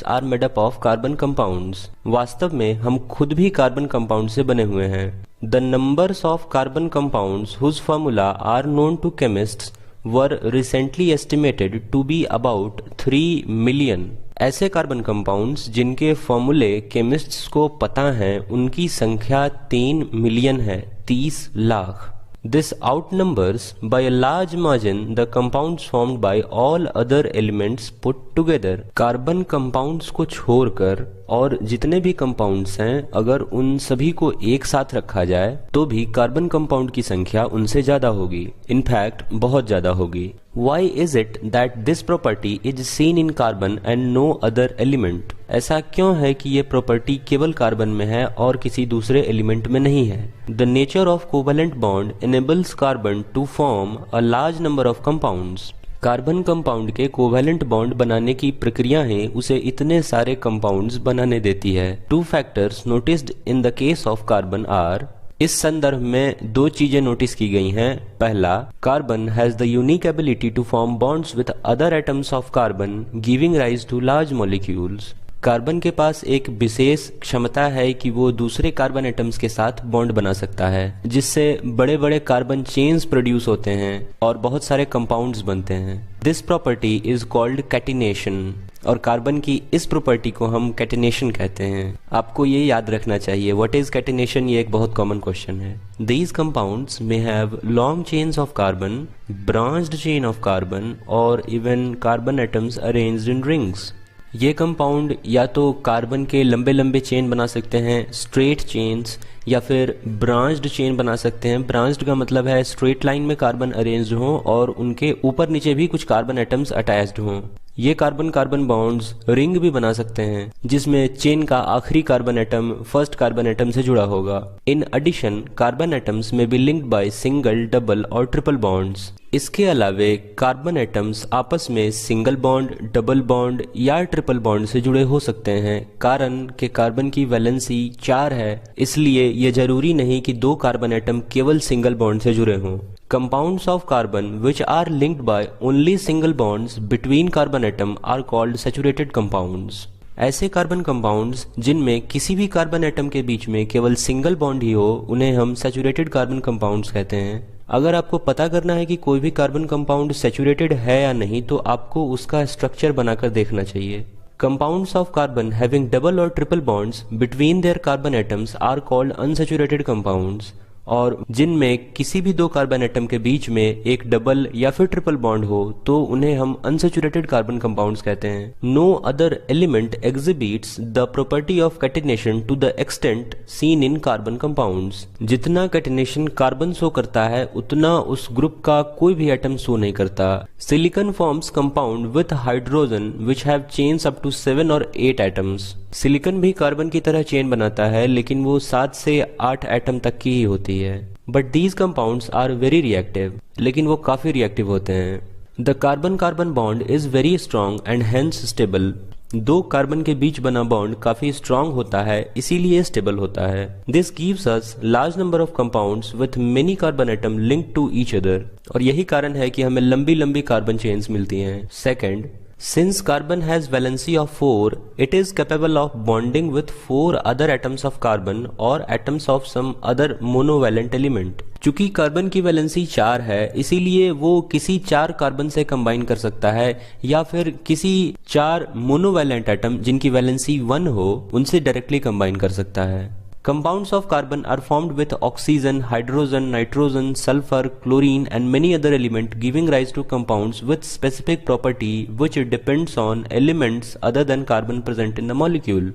Are made up of carbon compounds. वास्तव में हम खुद भी कार्बन कंपाउंड से बने हुए हैं। The numbers of carbon compounds whose formula are known to chemists were recently estimated to be about 3 million. ऐसे कार्बन कंपाउंड्स जिनके फॉर्मूले केमिस्ट्स को पता हैं उनकी संख्या 3 मिलियन है, 30 lakh. This outnumbers by a large margin the compounds formed by all other elements put together। Carbon compounds को छोड़कर और जितने भी कंपाउंड्स हैं अगर उन सभी को एक साथ रखा जाए तो भी कार्बन कंपाउंड की संख्या उनसे ज्यादा होगी, इनफैक्ट बहुत ज्यादा होगी। Why is it that this property is seen in carbon and no other element? ऐसा क्यों है कि ये प्रॉपर्टी केवल कार्बन में है और किसी दूसरे एलिमेंट में नहीं है? The nature of covalent bond enables carbon to form a large number of compounds। Carbon compound के कोवैलेंट बॉन्ड बनाने की प्रक्रिया है उसे इतने सारे कंपाउंड्स बनाने देती है। 2 factors noticed in the case of carbon are. इस संदर्भ में 2 चीजें नोटिस की गई हैं। पहला, carbon has the unique ability to form bonds with other atoms of carbon giving rise to large molecules. Carbon के पास एक विशेष क्षमता है कि वो दूसरे कार्बन एटम्स के साथ बॉन्ड बना सकता है जिससे बड़े बड़े कार्बन चेन्स प्रोड्यूस होते हैं और बहुत सारे कंपाउंड्स बनते हैं। This property is called catenation और कार्बन की इस प्रॉपर्टी को हम कैटिनेशन कहते हैं। आपको ये याद रखना चाहिए। व्हाट इज कैटिनेशन, ये एक बहुत कॉमन क्वेश्चन है। These compounds may have long chains of carbon, branched chain of carbon or even carbon atoms arranged in rings। ये कंपाउंड या तो कार्बन के लंबे लंबे चेन बना सकते हैं, स्ट्रेट चेन्स, या फिर ब्रांच्ड चेन बना सकते हैं। ब्रांच्ड का मतलब है स्ट्रेट लाइन में कार्बन अरेंज्ड हों और उनके ऊपर नीचे भी कुछ कार्बन एटम्स अटैच्ड हों। ये कार्बन कार्बन बॉन्ड्स रिंग भी बना सकते हैं जिसमें चेन का आखिरी carbon atom first carbon atom से जुड़ा होगा। इन एडिशन कार्बन एटम्स में be linked by single, double और ट्रिपल बॉन्ड्स। इसके अलावे कार्बन एटम्स आपस में सिंगल बॉन्ड, डबल बॉन्ड या ट्रिपल बॉन्ड से जुड़े हो सकते हैं। कारण कि कार्बन की वैलेंसी 4 है, इसलिए यह जरूरी नहीं कि 2 कार्बन एटम केवल सिंगल बॉन्ड से जुड़े हों। Compounds of carbon which are linked by only single bonds between carbon atom are called saturated compounds। ऐसे कार्बन कंपाउंड्स जिनमें किसी भी कार्बन एटम के बीच में केवल सिंगल बॉन्ड ही हो उन्हें हम सैचुरेटेड कार्बन कंपाउंड्स कहते हैं। अगर आपको पता करना है कि कोई भी कार्बन कंपाउंड सैचुरेटेड है या नहीं तो आपको उसका स्ट्रक्चर बनाकर देखना चाहिए। Compounds of carbon having double or triple bonds between their carbon atoms are called unsaturated compounds। और जिनमें किसी भी 2 कार्बन एटम के बीच में एक डबल या फिर ट्रिपल बॉन्ड हो तो उन्हें हम अनसैचुरेटेड कार्बन कंपाउंड्स कहते हैं। No other element exhibits the property of catenation to the extent seen in carbon compounds. जितना कैटिनेशन कार्बन शो करता है उतना उस ग्रुप का कोई भी एटम शो नहीं करता। Silicon forms compound with hydrogen which have chains up to 7 और 8 एटम्स। सिलिकॉन भी कार्बन की तरह चेन बनाता है लेकिन वो 7 से 8 एटम तक की ही होती है। But these compounds are very reactive, लेकिन वो काफी रिएक्टिव होते हैं। The carbon carbon bond is very strong and hence stable. 2 carbon के बीच बना बॉन्ड काफी स्ट्रॉन्ग होता है इसीलिए स्टेबल होता है। This gives us large number of compounds with many carbon atom linked to each other. और यही कारण है कि हमें लंबी लंबी कार्बन चेन्स मिलती हैं। Second, since carbon has valency of 4, it is capable of bonding with 4 other atoms of carbon or atoms of some other monovalent element। चूंकि कार्बन की वैलेंसी 4 है इसीलिए वो किसी 4 कार्बन से कंबाइन कर सकता है या फिर किसी 4 मोनोवैलेंट एटम जिनकी वैलेंसी 1 हो उनसे डायरेक्टली कंबाइन कर सकता है। Compounds of carbon are formed with oxygen, hydrogen, nitrogen, sulfur, chlorine and many other elements giving rise to compounds with specific property which depends on elements other than carbon present in the molecule।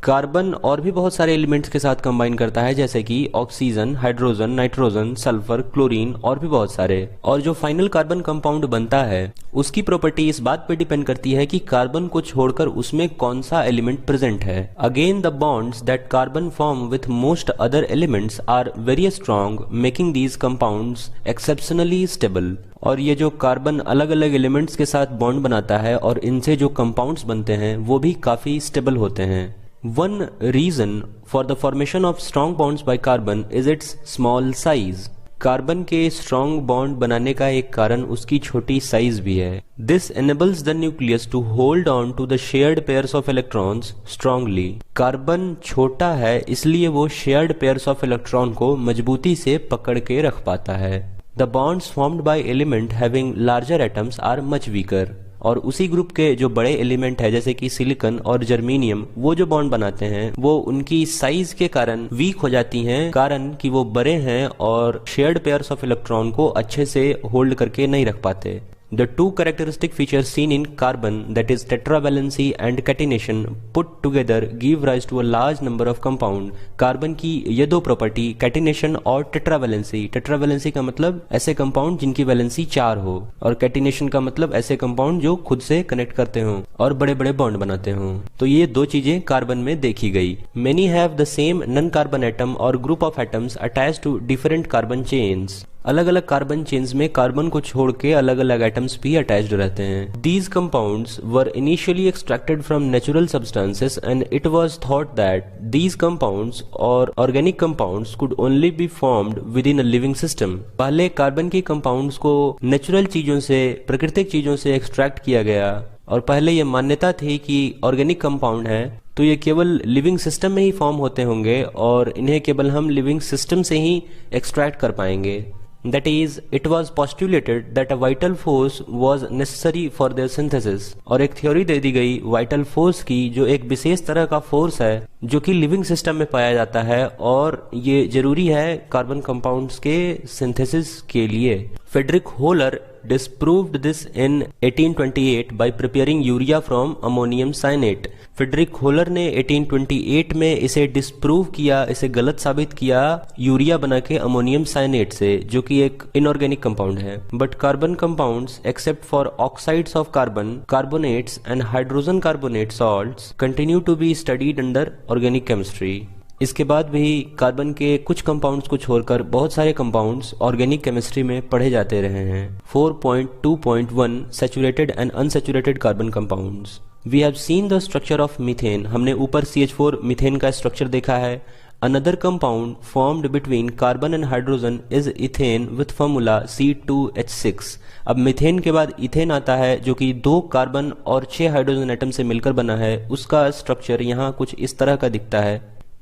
Carbon और भी बहुत सारे elements के साथ combine करता है जैसे कि oxygen, hydrogen, nitrogen, sulphur, chlorine और भी बहुत सारे। और जो फाइनल कार्बन कंपाउंड बनता है उसकी प्रॉपर्टी इस बात पे डिपेंड करती है कि कार्बन को छोड़कर उसमें कौन सा एलिमेंट प्रेजेंट है। Again the bonds that carbon form with most other elements are very strong making these compounds exceptionally stable. और ये जो कार्बन अलग अलग एलिमेंट्स के साथ बॉन्ड बनाता है और इनसे जो कंपाउंड्स बनते हैं वो भी काफी स्टेबल होते हैं। One reason for the formation of strong bonds by carbon is its small size। Carbon के स्ट्रॉन्ग बॉन्ड बनाने का एक कारण उसकी छोटी साइज भी है। This enables the nucleus to hold on to the shared pairs of electrons strongly. Carbon छोटा है इसलिए वो शेयर्ड पेयर्स ऑफ इलेक्ट्रॉन को मजबूती से पकड़ के रख पाता है। The bonds formed by element having larger atoms are much weaker. और उसी ग्रुप के जो बड़े एलिमेंट है जैसे कि सिलिकॉन और जर्मेनियम, वो जो बॉन्ड बनाते हैं वो उनकी साइज के कारण वीक हो जाती हैं, कारण कि वो बड़े हैं और शेयर्ड पेयर्स ऑफ इलेक्ट्रॉन को अच्छे से होल्ड करके नहीं रख पाते। The two characteristic features seen in carbon, that is tetravalency and catenation, put together give rise to a large number of compound. Carbon की ये दो प्रॉपर्टी कैटिनेशन और टेट्रावैलेंसी, टेट्रावैलेंसी का मतलब ऐसे कंपाउंड जिनकी वैलेंसी 4 हो, और कैटिनेशन का मतलब ऐसे कंपाउंड जो खुद से कनेक्ट करते हो और बड़े बड़े बॉन्ड बनाते हो। तो ये दो चीजें कार्बन में देखी गई। Many have the same non-carbon atom or group of atoms attached to different carbon chains. अलग अलग कार्बन चेन्स में कार्बन को छोड़ के अलग अलग एटम्स भी अटैच्ड रहते हैं। These compounds were initially extracted from natural substances and it was thought that these compounds or organic compounds could only be formed within a living system. पहले कार्बन के कंपाउंड्स को नेचुरल चीजों से, प्राकृतिक चीजों से एक्सट्रैक्ट किया गया और पहले ये मान्यता थी कि ऑर्गेनिक कंपाउंड है तो ये केवल लिविंग सिस्टम में ही फॉर्म होते होंगे और इन्हें केवल हम लिविंग सिस्टम से ही एक्सट्रैक्ट कर पाएंगे। That is, it was postulated that a vital force was necessary for their synthesis. और एक थ्योरी दे दी गई वाइटल फोर्स की, जो एक विशेष तरह का फोर्स है जो कि लिविंग सिस्टम में पाया जाता है और ये जरूरी है कार्बन कंपाउंड्स के सिंथेसिस के लिए। Friedrich Wohler disproved this in 1828 by preparing urea from ammonium cyanate. Friedrich Wohler ने 1828 में इसे डिस्प्रूव किया, इसे गलत साबित किया यूरिया बना के अमोनियम साइनेट से, जो कि एक इनऑर्गेनिक कंपाउंड है। But carbon compounds except for oxides of carbon, carbonates and hydrogen carbonate salts continue to be studied under organic chemistry. इसके बाद भी कार्बन के कुछ कंपाउंड्स को छोड़कर बहुत सारे कंपाउंड्स ऑर्गेनिक केमिस्ट्री में पढ़े जाते रहे हैं। 4.2.1 saturated and unsaturated carbon compounds. We have seen the structure of methane. हमने ऊपर CH4 मीथेन का स्ट्रक्चर देखा है। Another compound formed between carbon and hydrogen is ethane with formula C2H6। अब मीथेन के बाद इथेन आता है जो कि 2 कार्बन और 6 हाइड्रोजन एटम से मिलकर बना है। उसका स्ट्रक्चर यहाँ कुछ इस तरह का दिखता है।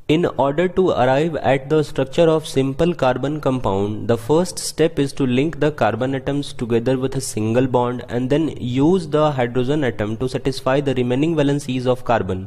In order to arrive at the structure of simple carbon compound, the first step is to link the carbon atoms together with a single bond and then use the hydrogen atom to satisfy the remaining valencies of carbon.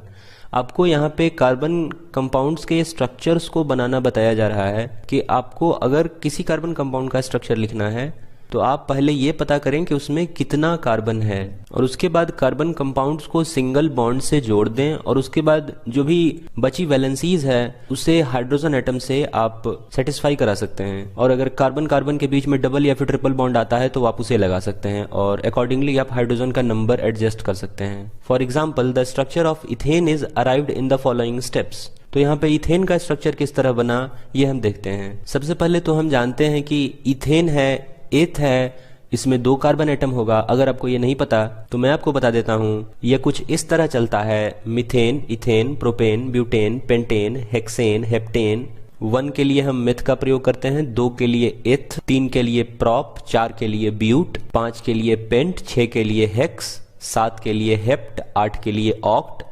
आपको यहाँ पे carbon compounds के structures को बनाना बताया जा रहा है कि आपको अगर किसी कार्बन कंपाउंड का स्ट्रक्चर लिखना है तो आप पहले ये पता करें कि उसमें कितना कार्बन है और उसके बाद कार्बन कंपाउंड्स को सिंगल बॉन्ड से जोड़ दें और उसके बाद जो भी बची वैलेंसीज है उसे हाइड्रोजन एटम से आप सेटिस्फाई करा सकते हैं। और अगर कार्बन कार्बन के बीच में डबल या फिर ट्रिपल बॉन्ड आता है तो आप उसे लगा सकते हैं और अकॉर्डिंगली आप हाइड्रोजन का नंबर एडजस्ट कर सकते हैं। For example, the structure of ethane is arrived in the following steps. तो यहाँ पे इथेन का स्ट्रक्चर किस तरह बना ये हम देखते हैं। सबसे पहले तो हम जानते हैं कि इथेन है, एथ है, इसमें 2 कार्बन एटम होगा। अगर आपको ये नहीं पता तो मैं आपको बता देता हूँ। यह कुछ इस तरह चलता है। Methane, ethane, propane, butane, pentane, hexane, heptane. 1 के लिए हम मेथ का प्रयोग करते हैं, 2 के लिए एथ, 3 के लिए प्रॉप, 4 के लिए ब्यूट, 5 के लिए पेंट, 6 के लिए हेक्स, 7 के लिए हेप्ट, 8 के लिए ऑक्ट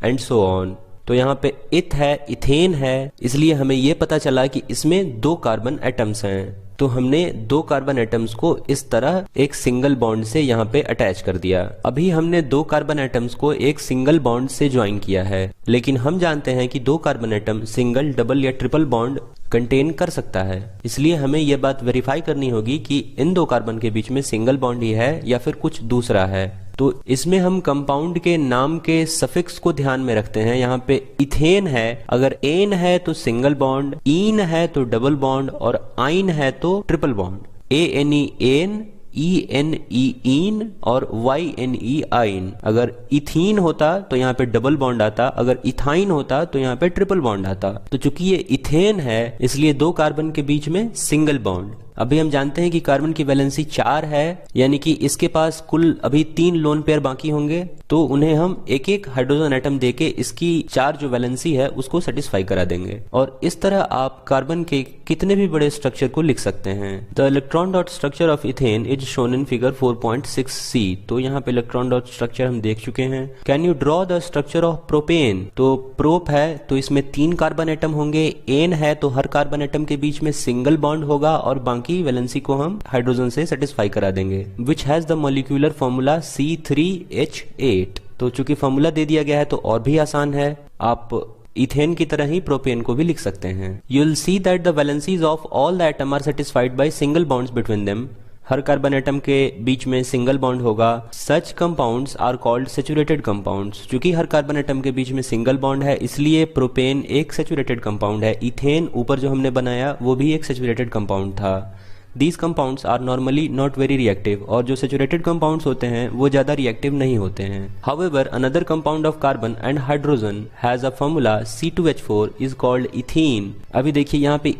एंड सो ऑन। तो यहाँ पे इथ है, इथेन है, इसलिए हमें यह पता चला कि इसमें 2 कार्बन एटम्स हैं। तो हमने 2 कार्बन एटम्स को इस तरह एक सिंगल बॉन्ड से यहाँ पे अटैच कर दिया। अभी हमने 2 कार्बन एटम्स को एक सिंगल बॉन्ड से ज्वाइन किया है, लेकिन हम जानते हैं कि 2 कार्बन एटम सिंगल, डबल या ट्रिपल बॉन्ड कंटेन कर सकता है। इसलिए हमें यह बात वेरीफाई करनी होगी कि इन 2 कार्बन के बीच में सिंगल बॉन्ड ही है या फिर कुछ दूसरा है। तो इसमें हम कंपाउंड के नाम के सफिक्स को ध्यान में रखते हैं। यहाँ पे इथेन है, अगर एन है तो सिंगल बॉन्ड, ईन है तो डबल बॉन्ड और आइन है तो triple bond. ANE ane, ENE ene और YNE आइन। अगर इथीन होता तो यहाँ पे डबल बॉन्ड आता, अगर इथाइन होता तो यहाँ पे ट्रिपल बॉन्ड आता। तो चूंकि ये इथेन है इसलिए 2 कार्बन के बीच में सिंगल बॉन्ड। अभी हम जानते हैं कि कार्बन की वैलेंसी 4 है, यानी कि इसके पास कुल अभी 3 लोन पेयर बाकी होंगे, तो उन्हें हम एक एक हाइड्रोजन एटम देके इसकी 4 जो वैलेंसी है उसको सेटिस्फाई करा देंगे। और इस तरह आप कार्बन के कितने भी बड़े स्ट्रक्चर को लिख सकते हैं। The electron dot structure of ethane is shown in figure 4.6c। तो यहाँ पे इलेक्ट्रॉन डॉट स्ट्रक्चर हम देख चुके हैं। Can you draw the structure of propane? तो प्रोप है तो इसमें 3 कार्बन एटम होंगे, एन है तो हर कार्बन एटम के बीच में सिंगल बॉन्ड होगा और बाकी वैलेंसी को हम हाइड्रोजन से सेटिस्फाई करा देंगे। Which has the molecular formula C3H8। तो चूंकि फॉर्मूला दे दिया गया है तो और भी आसान है, आप इथेन की तरह ही प्रोपेन को भी लिख सकते हैं। You will see that the valencies of all the atom are satisfied by single bonds between them. हर कार्बन एटम के बीच में सिंगल बॉन्ड होगा। Such compounds are called saturated compounds. चूंकि हर कार्बन एटम के बीच में सिंगल बॉन्ड है इसलिए प्रोपेन एक सैचुरेटेड कंपाउंड है। इथेन ऊपर जो हमने बनाया वो भी एक सैचुरेटेड कंपाउंड था। These compounds are normally not very reactive। और जो saturated compounds होते हैं वो ज़्यादा reactive नहीं होते हैं। However, another compound of carbon and hydrogen has a formula C2H4 is called ethene। अभी देखिए यहाँ पे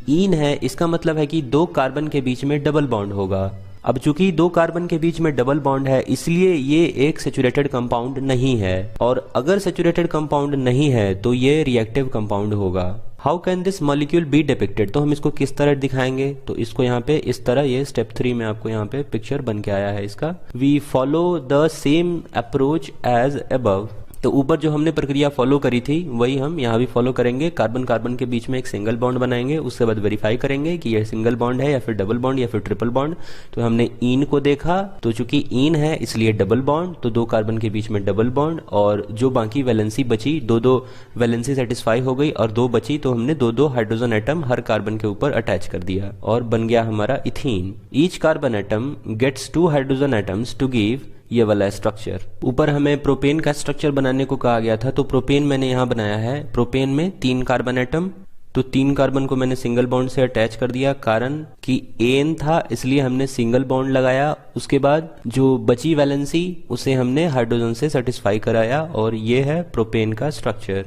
ene है, इसका मतलब है कि 2 कार्बन के बीच में डबल बॉन्ड होगा। अब चूंकि 2 कार्बन के बीच में डबल बॉन्ड है इसलिए ये एक सैचुरेटेड कंपाउंड नहीं है, और अगर सैचुरेटेड कंपाउंड नहीं है तो ये रिएक्टिव कंपाउंड होगा। How can this molecule be depicted? तो हम इसको किस तरह दिखाएंगे? तो इसको यहाँ पे इस तरह, ये स्टेप 3 में आपको यहाँ पे पिक्चर बन के आया है इसका। We follow the same approach as above. तो ऊपर जो हमने प्रक्रिया फॉलो करी थी वही हम यहाँ भी फॉलो करेंगे। कार्बन कार्बन के बीच में एक सिंगल बॉन्ड बनाएंगे, उसके बाद वेरीफाई करेंगे कि ये सिंगल बॉन्ड है या फिर डबल बॉन्ड या फिर ट्रिपल बॉन्ड। तो हमने इन को देखा, तो चूंकि इन है इसलिए डबल बॉन्ड, तो 2 कार्बन के बीच में डबल बॉन्ड, और जो बाकी वैलेंसी बची 2 वैलेंसी सेटिस्फाई हो गई और 2 बची, तो हमने 2 हाइड्रोजन एटम हर कार्बन के ऊपर अटैच कर दिया और बन गया हमारा ethene. Each carbon atom gets 2 hydrogen atoms to give ये वाला स्ट्रक्चर। ऊपर हमें प्रोपेन का स्ट्रक्चर बनाने को कहा गया था, तो प्रोपेन मैंने यहाँ बनाया है। प्रोपेन में 3 कार्बन एटम, तो 3 कार्बन को मैंने सिंगल बॉन्ड से अटैच कर दिया, कारण कि एन था इसलिए हमने सिंगल बॉन्ड लगाया। उसके बाद जो बची वैलेंसी उसे हमने हाइड्रोजन से सेटिस्फाई कराया, और ये है प्रोपेन का structure.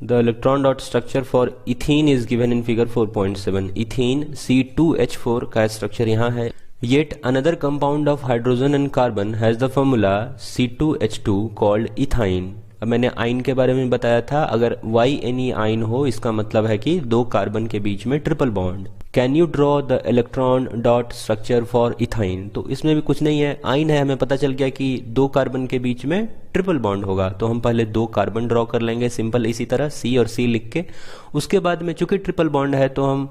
The electron dot structure for ethene is given in figure 4.7। Ethene C2H4 का स्ट्रक्चर यहाँ है। Yet another compound of hydrogen and carbon has the formula C2H2 called ethine। अब मैंने आइन के बारे में बताया था, अगर YNE आइन हो इसका मतलब है कि 2 कार्बन के बीच में triple bond. Can you draw the electron dot structure for ethyne? तो इसमें भी कुछ नहीं है, आइन है, हमें पता चल गया कि 2 कार्बन के बीच में ट्रिपल बॉन्ड होगा, तो हम पहले 2 कार्बन ड्रॉ कर लेंगे सिंपल इसी तरह C और C लिख के। उसके बाद में चूंकि ट्रिपल बॉन्ड है तो हम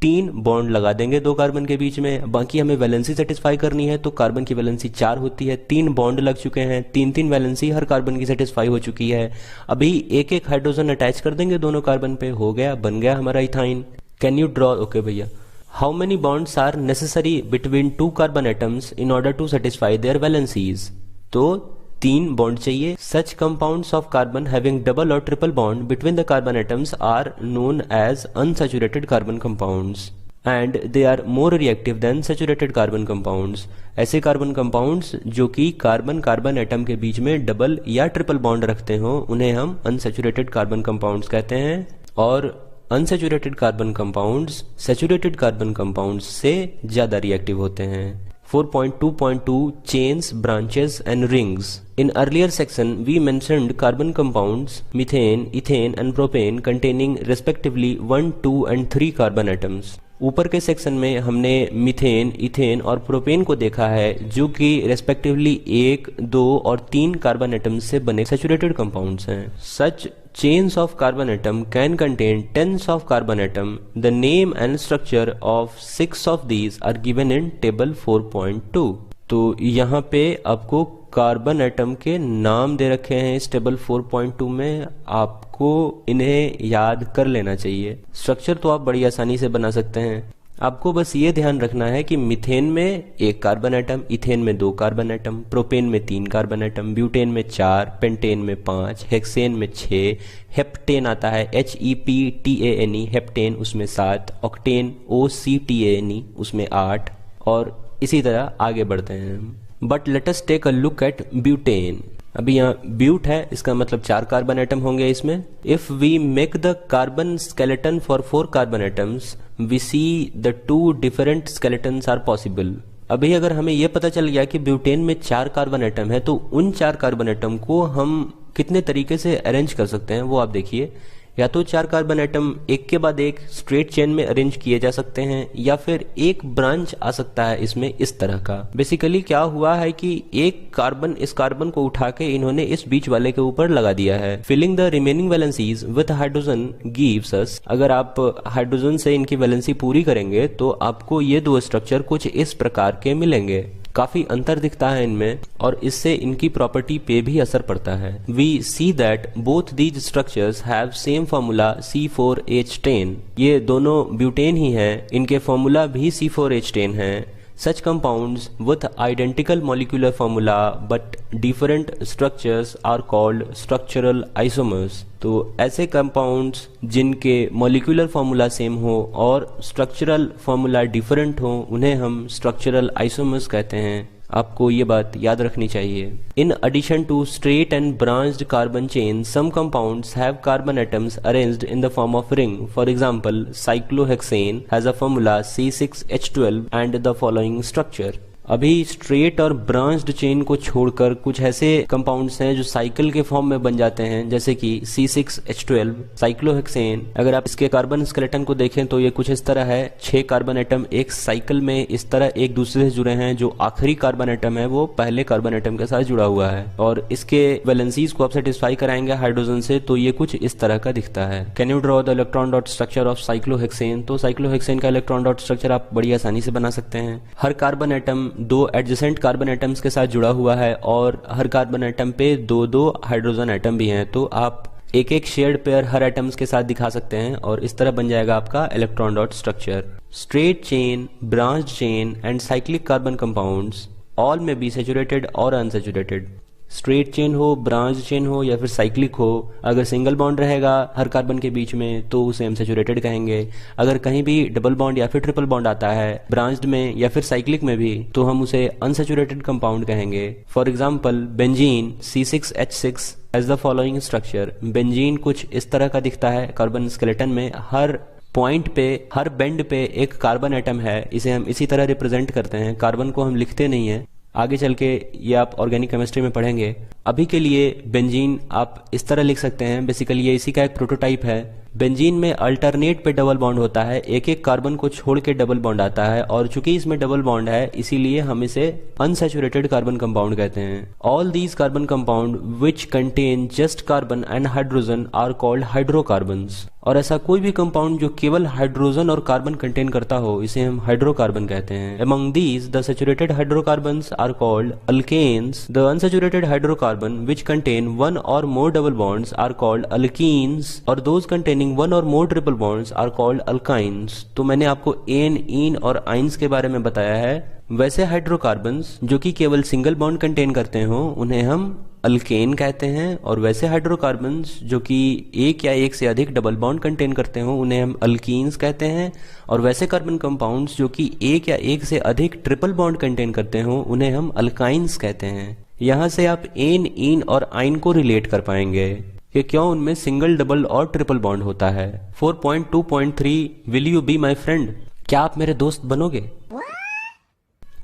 3 बॉन्ड लगा देंगे 2 कार्बन के बीच में। बाकी हमें वैलेंसी सेटिस्फाई करनी है, तो कार्बन की वैलेंसी 4 होती है, 3 बॉन्ड लग चुके हैं, 3 वैलेंसी हर कार्बन की सेटिस्फाई हो चुकी है। अभी एक एक हाइड्रोजन अटैच कर देंगे दोनों कार्बन पे, हो गया, बन गया हमारा ethyne. Can you draw? Okay भैया। How many bonds are necessary between 2 carbon atoms in order to satisfy their valencies? तो 3 बॉन्ड चाहिए। Such compounds of carbon having double और triple bond between the carbon atoms are known as unsaturated carbon compounds and they are more reactive than saturated carbon compounds. ऐसे carbon compounds जो कि carbon carbon atom के बीच में double या triple bond रखते हो उन्हें हम अनसैचुरेटेड कार्बन कंपाउंड्स कहते हैं, और unsaturated carbon compounds saturated carbon compounds से ज्यादा रिएक्टिव होते हैं। 4.2.2 Chains, branches and rings। In earlier section, we mentioned carbon compounds methane, ethane and propane containing respectively 1, 2 and 3 carbon atoms। ऊपर के सेक्शन में हमने मीथेन, इथेन और प्रोपेन को देखा है जो कि रेस्पेक्टिवली 1, 2 और 3 कार्बन एटम से बने सैचुरेटेड कंपाउंड्स हैं। सच chains of carbon atom can contain tens of carbon atom। The name and structure of 6 of these are given in table 4.2। तो यहाँ पे आपको कार्बन एटम के नाम दे रखे हैं इस टेबल 4.2 में, आपको इन्हें याद कर लेना चाहिए। स्ट्रक्चर तो आप बड़ी आसानी से बना सकते हैं, आपको बस ये ध्यान रखना है कि मीथेन में 1 कार्बन एटम, इथेन में 2 कार्बन एटम, प्रोपेन में 3 कार्बन एटम, ब्यूटेन में 4, पेंटेन में 5, हेक्सेन में 6, हेप्टेन आता है HEPTANE हेप्टेन उसमें 7, ऑक्टेन OCTANE उसमें 8, और इसी तरह आगे बढ़ते हैं। But let us take a look at butane. अभी यहाँ ब्यूट है, इसका मतलब 4 कार्बन एटम होंगे इसमें। If we make the carbon skeleton for 4 carbon atoms we see the 2 different skeletons are possible. अभी अगर हमें यह पता चल गया कि ब्यूटेन में 4 कार्बन एटम है, तो उन 4 कार्बन एटम को हम कितने तरीके से अरेंज कर सकते हैं वो आप देखिए। या तो 4 कार्बन एटम एक के बाद एक स्ट्रेट चेन में अरेंज किए जा सकते हैं, या फिर एक ब्रांच आ सकता है इसमें इस तरह का। बेसिकली क्या हुआ है कि इस कार्बन को उठा के इन्होंने इस बीच वाले के ऊपर लगा दिया है। Filling the remaining valencies with hydrogen gives us, अगर आप हाइड्रोजन से इनकी वैलेंसी पूरी करेंगे तो आपको ये 2 स्ट्रक्चर कुछ इस प्रकार के मिलेंगे। काफी अंतर दिखता है इनमें और इससे इनकी प्रॉपर्टी पे भी असर पड़ता है। We see that both these structures have same formula C4H10। ये दोनों ब्यूटेन ही हैं, इनके फॉर्मूला भी C4H10 हैं। Such compounds with identical molecular formula but different structures are called structural isomers। तो ऐसे कंपाउंड्स जिनके मॉलिक्यूलर फॉर्मूला सेम हो और स्ट्रक्चरल फॉर्मूला डिफरेंट हो उन्हें हम स्ट्रक्चरल आइसोमर्स कहते हैं। आपको ये बात याद रखनी चाहिए। In addition to straight and branched carbon chain, some compounds have carbon atoms arranged in the form of ring. For example, cyclohexane has a formula C6H12 and the following structure. अभी straight और branched chain को छोड़कर कुछ ऐसे compounds हैं जो cycle के form में बन जाते हैं, जैसे कि C6H12, साइक्लोहेक्सेन। अगर आप इसके कार्बन स्केलेटन को देखें तो ये कुछ इस तरह है। 6 कार्बन एटम एक साइकिल में इस तरह एक दूसरे से जुड़े हैं। जो आखिरी कार्बन एटम है वो पहले कार्बन एटम के साथ जुड़ा हुआ है और इसके वैलेंसीज को आप सेटिस्फाई कराएंगे हाइड्रोजन से, तो ये कुछ इस तरह का दिखता है। Can you draw the electron dot structure of cyclohexane? तो साइक्लोहेक्सेन का इलेक्ट्रॉन डॉट स्ट्रक्चर आप बड़ी आसानी से बना सकते हैं। हर carbon atom 2 adjacent carbon atoms के साथ जुड़ा हुआ है और हर कार्बन एटम पे 2-2 हाइड्रोजन एटम भी हैं, तो आप एक एक शेयर्ड पेयर हर एटम्स के साथ दिखा सकते हैं और इस तरह बन जाएगा आपका electron dot structure. Straight chain, branch chain and cyclic carbon compounds all में बी सैचुरेटेड और अनसैचुरेटेड। स्ट्रेट चेन हो, ब्रांच चेन हो या फिर साइक्लिक हो, अगर सिंगल बॉन्ड रहेगा हर कार्बन के बीच में तो उसे हम सैचुरेटेड कहेंगे। अगर कहीं भी डबल बॉन्ड या फिर ट्रिपल बॉन्ड आता है ब्रांच्ड में या फिर साइक्लिक में भी, तो हम उसे अनसैचुरेटेड कंपाउंड कहेंगे। For example, benzene C6H6 as the following structure. Benzene कुछ इस तरह का दिखता है कार्बन स्केलेटन में। हर पॉइंट पे, हर बेंड पे एक कार्बन एटम है, इसे हम इसी तरह रिप्रेजेंट करते हैं। कार्बन को हम लिखते नहीं है, आगे चल के ये आप ऑर्गेनिक केमिस्ट्री में पढ़ेंगे। अभी के लिए बेंजीन आप इस तरह लिख सकते हैं। बेसिकली ये इसी का एक प्रोटोटाइप है। बेंजीन में अल्टरनेट पे डबल बॉन्ड होता है, एक एक कार्बन को छोड़ के डबल बॉन्ड आता है और चूंकि इसमें डबल बॉन्ड है इसीलिए हम इसे अनसैचुरेटेड कार्बन कंपाउंड कहते हैं। All these carbon compound which contain just carbon and hydrogen are called hydrocarbons. और ऐसा कोई भी कंपाउंड जो केवल हाइड्रोजन और कार्बन कंटेन करता हो इसे हम हाइड्रोकार्बन कहते हैं। Among these the saturated hydrocarbons are called alkanes. The unsaturated hydrocarbon which contain 1 or more double bonds are called alkenes और those containing 1 or more triple bonds are called alkynes। तो मैंने आपको एन, इन और ions के बारे में बताया है। वैसे हाइड्रोकार्बन्स जो कि केवल सिंगल बॉन्ड कंटेन करते हो उन्हें हम अल्केन कहते हैं और वैसे हाइड्रोकार्बन्स जो कि एक या एक से अधिक डबल बॉन्ड कंटेन करते हो उन्हें हम अल्कीन्स कहते हैं और वैसे कार्बन कंपाउंड्स जो कि एक या एक से अधिक ट्रिपल बॉन्ड कंटेन करते हो उन्हें हम अल्काइंस कहते हैं। यहाँ से आप एन, इन और आइन को रिलेट कर पाएंगे कि क्यों उनमें सिंगल, डबल और ट्रिपल बॉन्ड होता है। 4.2.3 will you be my friend? क्या आप मेरे दोस्त बनोगे?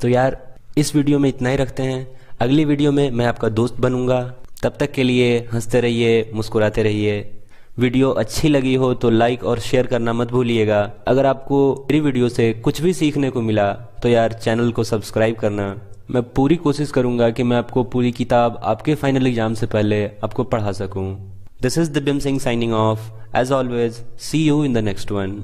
तो यार इस वीडियो में इतना ही रखते हैं। अगली वीडियो में मैं आपका दोस्त बनूंगा। तब तक के लिए हंसते रहिए, मुस्कुराते रहिए। वीडियो अच्छी लगी हो तो लाइक और शेयर करना मत भूलिएगा। अगर आपको मेरी वीडियो से कुछ भी सीखने को मिला तो यार चैनल को सब्सक्राइब करना। मैं पूरी कोशिश करूंगा कि मैं आपको पूरी किताब आपके फाइनल एग्जाम से पहले आपको पढ़ा सकूं। This is Divyam Singh signing off. As always, see you in the next one.